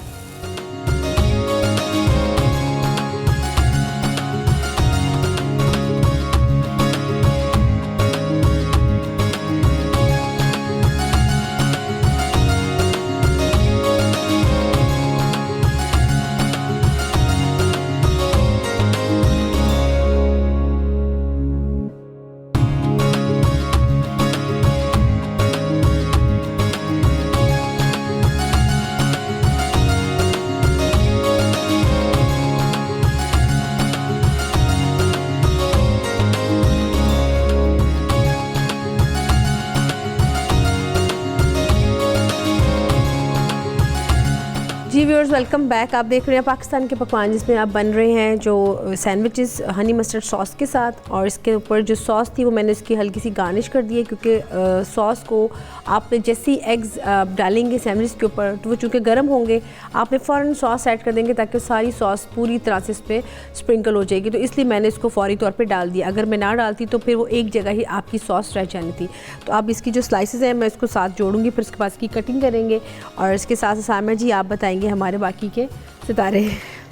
Viewers welcome back. आप देख रहे हैं पाकिस्तान के पकवान, जिसमें आप बन रहे हैं जो सैंडविचेस हनी मस्टर्ड सॉस के साथ, और इसके ऊपर जो सॉस थी वो मैंने इसकी हल्की सी गार्निश कर दी है, क्योंकि सॉस को आपने जैसे ही एग्स डालेंगे सैंडविच के ऊपर तो वो चूँकि गर्म होंगे, आपने फ़ौरन सॉस ऐड कर देंगे ताकि सारी सॉस पूरी तरह से इस पर स्प्रिंकल हो जाएगी। तो इसलिए मैंने इसको फौरी तौर पर डाल दिया। अगर मैं ना डालती तो फिर वो एक जगह ही आपकी सॉस रह जानी थी। तो अब इसकी जो स्लाइसेस हैं मैं इसको साथ जोड़ूंगी, फिर उसके बाद इसकी कटिंग करेंगे, और इसके साथ सामने जी आप बताएंगे हमारे बाकी के सितारे।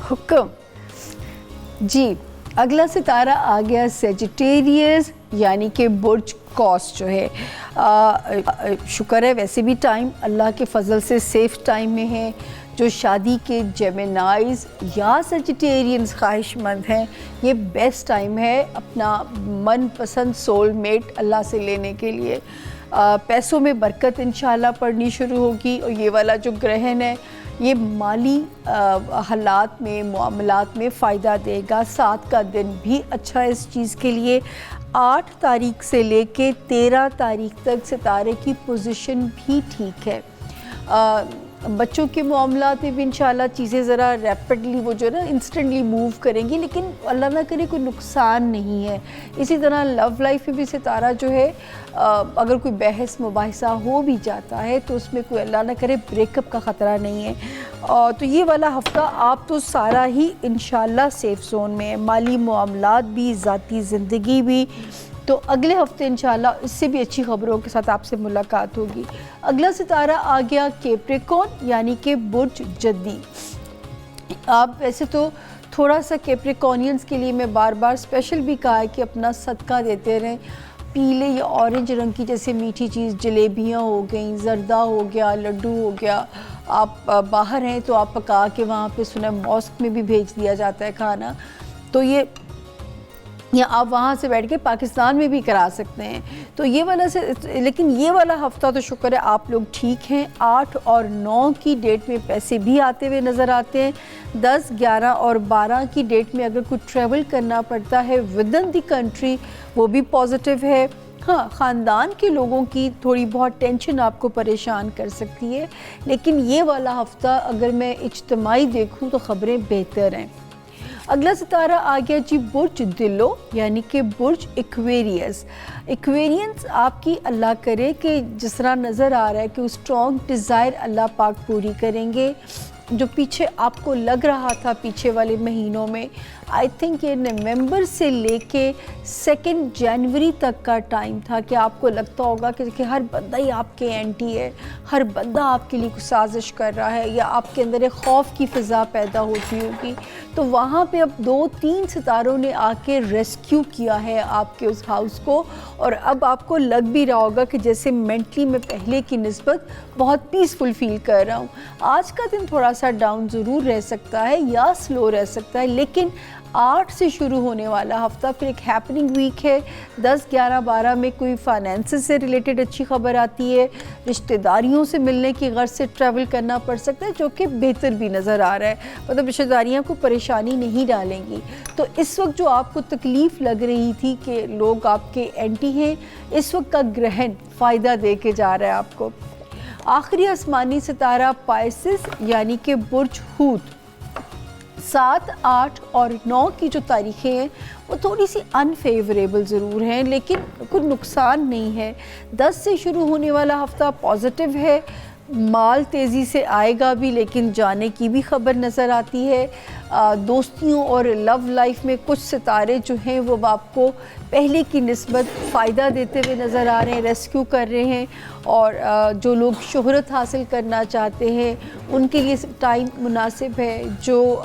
हुक्म जी। अगला सितारा आ गया सेजिटेरियस, यानी कि बुर्ज कॉस जो है। शुक्र है वैसे भी टाइम अल्लाह के फजल से सेफ टाइम में है। जो शादी के जेमिनाइज या सेजिटेरियंस ख्वाहिशमंद हैं, ये बेस्ट टाइम है अपना मनपसंद सोलमेट अल्लाह से लेने के लिए। पैसों में बरकत इंशाल्लाह पड़नी शुरू होगी, और ये वाला जो ग्रहण है ये माली हालात में, मामलात में फ़ायदा देगा। 7 का दिन भी अच्छा है इस चीज़ के लिए। 8 तारीख से लेके 13 तारीख तक सितारे की पोजीशन भी ठीक है। बच्चों के मामलात में भी इंशाल्लाह चीज़ें ज़रा रैपिडली वो जो है ना इंस्टेंटली मूव करेंगी, लेकिन अल्लाह ना करे कोई नुकसान नहीं है। इसी तरह लव लाइफ में भी सितारा जो है अगर कोई बहस मुबाहिसा हो भी जाता है तो उसमें कोई अल्लाह ना करे ब्रेकअप का ख़तरा नहीं है। तो ये वाला हफ़्ता आप तो सारा ही इंशाल्लाह सेफ़ जोन में है, माली मामलात भी, ज़ाती ज़िंदगी भी। तो अगले हफ्ते इंशाल्लाह इससे भी अच्छी खबरों के साथ आपसे मुलाकात होगी। अगला सितारा आ गया कैप्रिकॉर्न, यानी कि बुर्ज जद्दी। आप वैसे तो थोड़ा सा कैप्रिकॉर्नियंस के लिए मैं बार बार स्पेशल भी कहा है कि अपना सदका देते रहें। पीले या ऑरेंज रंग की जैसे मीठी चीज़, जलेबियाँ हो गई, ज़र्दा हो गया, लड्डू हो गया। आप बाहर हैं तो आप पका के वहाँ पे सुना मॉस्क में भी भेज दिया जाता है खाना, तो ये या आप वहाँ से बैठ के पाकिस्तान में भी करा सकते हैं। तो ये वाला से, लेकिन ये वाला हफ़्ता तो शुक्र है आप लोग ठीक हैं। 8 और 9 की डेट में पैसे भी आते हुए नज़र आते हैं। 10, 11 और 12 की डेट में अगर कोई ट्रैवल करना पड़ता है विद इन द कंट्री, वो भी पॉजिटिव है। हाँ, ख़ानदान के लोगों की थोड़ी बहुत टेंशन आपको परेशान कर सकती है, लेकिन ये वाला हफ़्ता अगर मैं इज्तिमाई देखूँ तो ख़बरें बेहतर हैं। अगला सितारा आ गया जी बुर्ज दिलो, यानी कि बुर्ज एक्वेरियस। एक्वेरियंस आपकी अल्लाह करे कि जिस तरह नज़र आ रहा है कि स्ट्रॉन्ग डिज़ायर अल्लाह पाक पूरी करेंगे। जो पीछे आपको लग रहा था पिछले वाले महीनों में, आई थिंक ये नवंबर से लेके 2 जनवरी तक का टाइम था कि आपको लगता होगा कि हर बंदा ही आपके एंटी है, हर बंदा आपके लिए कुछ साजिश कर रहा है, या आपके अंदर एक खौफ की फ़िज़ा पैदा होती होगी। तो वहाँ पे अब 2-3 सितारों ने आके रेस्क्यू किया है आपके उस हाउस को, और अब आपको लग भी रहा होगा कि जैसे मेंटली मैं पहले की निस्बत बहुत पीसफुल फील कर रहा हूँ। आज का दिन थोड़ा सा डाउन ज़रूर रह सकता है या स्लो रह सकता है, लेकिन 8 से शुरू होने वाला हफ्ता फिर एक हैपनिंग वीक है। 10, 11, 12 में कोई फाइनेंस से रिलेटेड अच्छी खबर आती है। रिश्तेदारियों से मिलने की गर्ज से ट्रैवल करना पड़ सकता है, जो कि बेहतर भी नज़र आ रहा है। मतलब रिश्तेदारियाँ को परेशानी नहीं डालेंगी। तो इस वक्त जो आपको तकलीफ़ लग रही थी कि लोग आपके एंटी हैं, इस वक्त का ग्रहण फ़ायदा दे के जा रहा है आपको। आखिरी आसमानी सितारा पाइसिस, यानी कि बुर्ज हूत। 7, 8 और 9 की जो तारीखें हैं वो थोड़ी सी अनफेवरेबल ज़रूर हैं, लेकिन कोई नुकसान नहीं है। 10 से शुरू होने वाला हफ़्ता पॉजिटिव है। माल तेज़ी से आएगा भी, लेकिन जाने की भी खबर नज़र आती है। दोस्तियों और लव लाइफ में कुछ सितारे जो हैं वो आपको पहले की निस्बत फ़ायदा देते हुए नज़र आ रहे हैं, रेस्क्यू कर रहे हैं। और जो लोग शोहरत हासिल करना चाहते हैं उनके लिए टाइम मुनासिब है। जो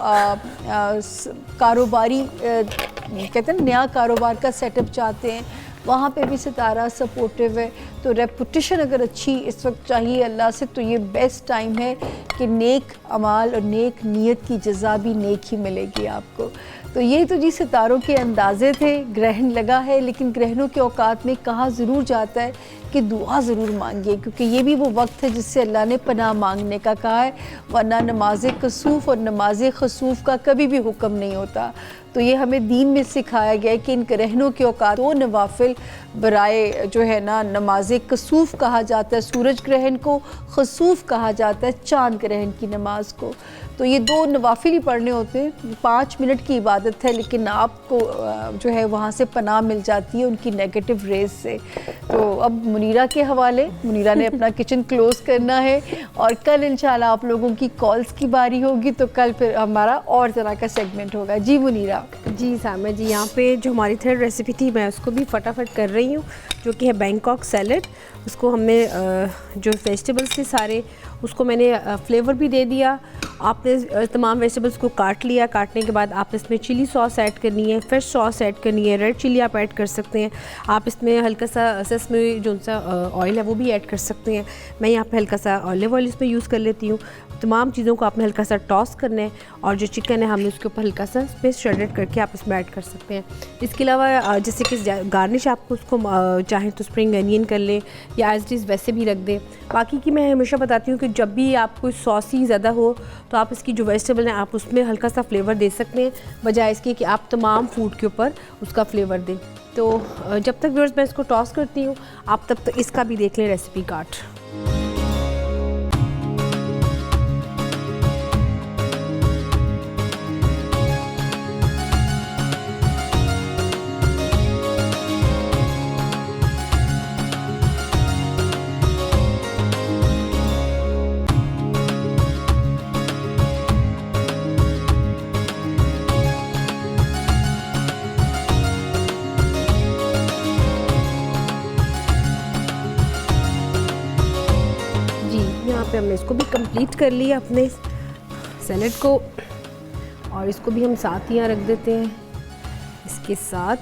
कारोबारी कहते हैं नया कारोबार का सेटअप चाहते हैं, वहाँ पे भी सितारा सपोर्टिव है। तो रेपुटेशन अगर अच्छी इस वक्त चाहिए अल्लाह से, तो ये बेस्ट टाइम है कि नेक अमाल और नेक नीयत की जज़ा भी नेक ही मिलेगी आपको। तो ये तो जी सितारों के अंदाज़े थे। ग्रहण लगा है, लेकिन ग्रहणों के औकात में कहा ज़रूर जाता है कि दुआ ज़रूर मांगिए, क्योंकि ये भी वो वक्त है जिससे अल्लाह ने पनाह मांगने का कहा है, वरना नमाज कसूफ़ और नमाज खसूफ़ का कभी भी हुक्म नहीं होता। तो ये हमें दीन में सिखाया गया है कि इन ग्रहणों के औकात 2 नवाफिल बराए जो है ना नमाज कसूफ़ कहा जाता है सूरज ग्रहण को, खसूफ़ कहा जाता है चाँद ग्रहण की नमाज को। तो ये 2 नवाफिल पढ़ने होते हैं, 5 मिनट की इबादत है, लेकिन आपको जो है वहाँ से पनाह मिल जाती है उनकी नेगेटिव रेज से। तो अब मुनीरा के हवाले, मुनीरा ने अपना किचन क्लोज़ करना है और कल इंशाल्लाह आप लोगों की कॉल्स की बारी होगी, तो कल फिर हमारा और तरह का सेगमेंट होगा। जी मुनीरा। जी सामा जी, यहाँ पे जो हमारी थर्ड रेसिपी थी मैं उसको भी फटाफट कर रही हूँ, जो कि है बैंकॉक सैलड। उसको हमने जो वेजिटेबल्स थे सारे, उसको मैंने फ्लेवर भी दे दिया। आपने तमाम वेजिटेबल्स को काट लिया। काटने के बाद आप इसमें चिली सॉस ऐड करनी है, फिश सॉस ऐड करनी है, रेड चिली आप ऐड कर सकते हैं। आप इसमें हल्का सा सेसमी जो सा ऑयल है वो भी ऐड कर सकते हैं। मैं यहाँ पे हल्का सा ऑलिव ऑयल इसमें यूज़ कर लेती हूँ। तमाम चीज़ों को आपने हल्का सा टॉस करना है और जो चिकन है हमने उसके ऊपर हल्का सा इसमें श्रेडेड करके आप इसमें ऐड कर सकते हैं। इसके अलावा जैसे कि गार्निश आपको उसको चाहें तो स्प्रिंग अनियन कर लें या एज इट इज़ वैसे भी रख दें। बाकी की मैं हमेशा बताती हूँ कि जब भी आपको सॉसी ज़्यादा हो तो आप इसकी जो वेजिटेबल हैं आप उसमें हल्का सा फ्लेवर दे सकते हैं, बजाय इसके कि आप तमाम फूड के ऊपर उसका फ्लेवर दें। तो जब तक व्यूअर्स मैं इसको टॉस करती हूँ, आप तब तक इसका भी देख लें रेसिपी कार्ड। पे हमने इसको भी कंप्लीट कर लिया अपने सैलेड को, और इसको भी हम साथ ही यहाँ रख देते हैं। इसके साथ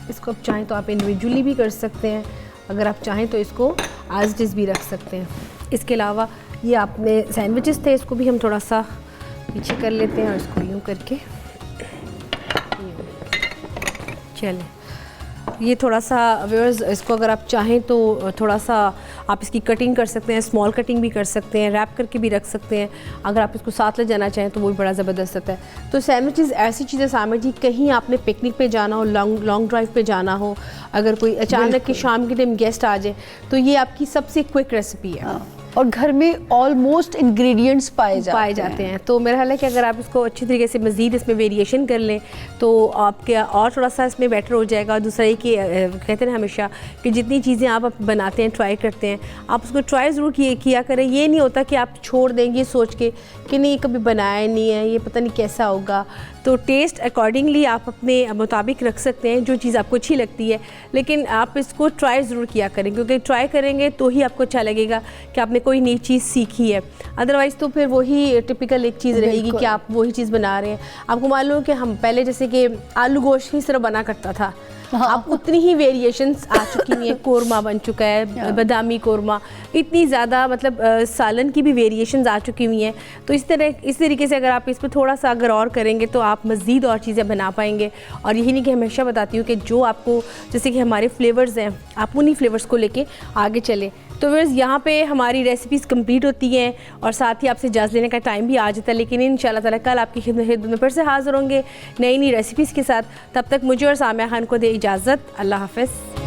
इसको आप चाहें तो आप इंडिविजुअली भी कर सकते हैं, अगर आप चाहें तो इसको एज इट इज़ भी रख सकते हैं। इसके अलावा ये आपने सैंडविचेस थे, इसको भी हम थोड़ा सा पीछे कर लेते हैं और इसको यूँ करके चलें। ये थोड़ा सा व्यूअर्स, इसको अगर आप चाहें तो थोड़ा सा आप इसकी कटिंग कर सकते हैं, स्मॉल कटिंग भी कर सकते हैं, रैप करके भी रख सकते हैं। अगर आप इसको साथ ले जाना चाहें तो वो भी बड़ा ज़बरदस्त होता है। तो सैंडविचेस ऐसी चीज़ें सामर जी, कहीं आपने पिकनिक पे जाना हो, लॉन्ग ड्राइव पे जाना हो, अगर कोई अचानक के शाम के टाइम गेस्ट आ जाए, तो ये आपकी सबसे क्विक रेसिपी है। और घर में ऑलमोस्ट इंग्रेडिएंट्स पाए जाते हैं। तो मेरा ख्याल है कि अगर आप इसको अच्छी तरीके से मज़ीद इसमें वेरिएशन कर लें तो आपके और थोड़ा सा इसमें बेटर हो जाएगा। और दूसरा ये कि कहते हैं हमेशा कि जितनी चीज़ें आप बनाते हैं, ट्राई करते हैं, आप उसको ट्राई ज़रूर किया करें। ये नहीं होता कि आप छोड़ देंगे सोच के कि नहीं कभी बनाया नहीं है, ये पता नहीं कैसा होगा। तो टेस्ट अकॉर्डिंगली आप अपने मुताबिक रख सकते हैं, जो चीज़ आपको अच्छी लगती है, लेकिन आप इसको ट्राई ज़रूर किया करें, क्योंकि ट्राई करेंगे तो ही आपको अच्छा लगेगा कि आपने कोई नई चीज़ सीखी है। अदरवाइज़ तो फिर वही टिपिकल एक चीज़ रहेगी कि आप वही चीज़ बना रहे हैं। आपको मालूम है कि हम पहले जैसे कि आलू गोश्त ही सिर्फ बना करता था, अब उतनी ही वेरिएशंस आ चुकी हैं। कोरमा बन चुका है, बादामी कोरमा, इतनी ज़्यादा मतलब सालन की भी वेरिएशंस आ चुकी हुई हैं। तो इस तरीके से अगर आप इस पर थोड़ा सा अगर और करेंगे तो आप मज़ीद और चीज़ें बना पाएंगे। और यही नहीं कि हमेशा बताती हूँ कि जो आपको, जैसे कि हमारे फ्लेवर्स हैं, आप उन्हीं फ्लेवर्स को लेके आगे चलें। तो व्यूअर्स, यहाँ पे हमारी रेसिपीज़ कंप्लीट होती हैं और साथ ही आपसे इजाज़त लेने का टाइम भी आ जाता है। लेकिन इंशाल्लाह ताला कल आपकी खिदमत में फिर से हाज़िर होंगे नई रेसिपीज़ के साथ। तब तक मुझे और सामिया खान को दे इजाज़त। अल्लाह हाफ़िज़।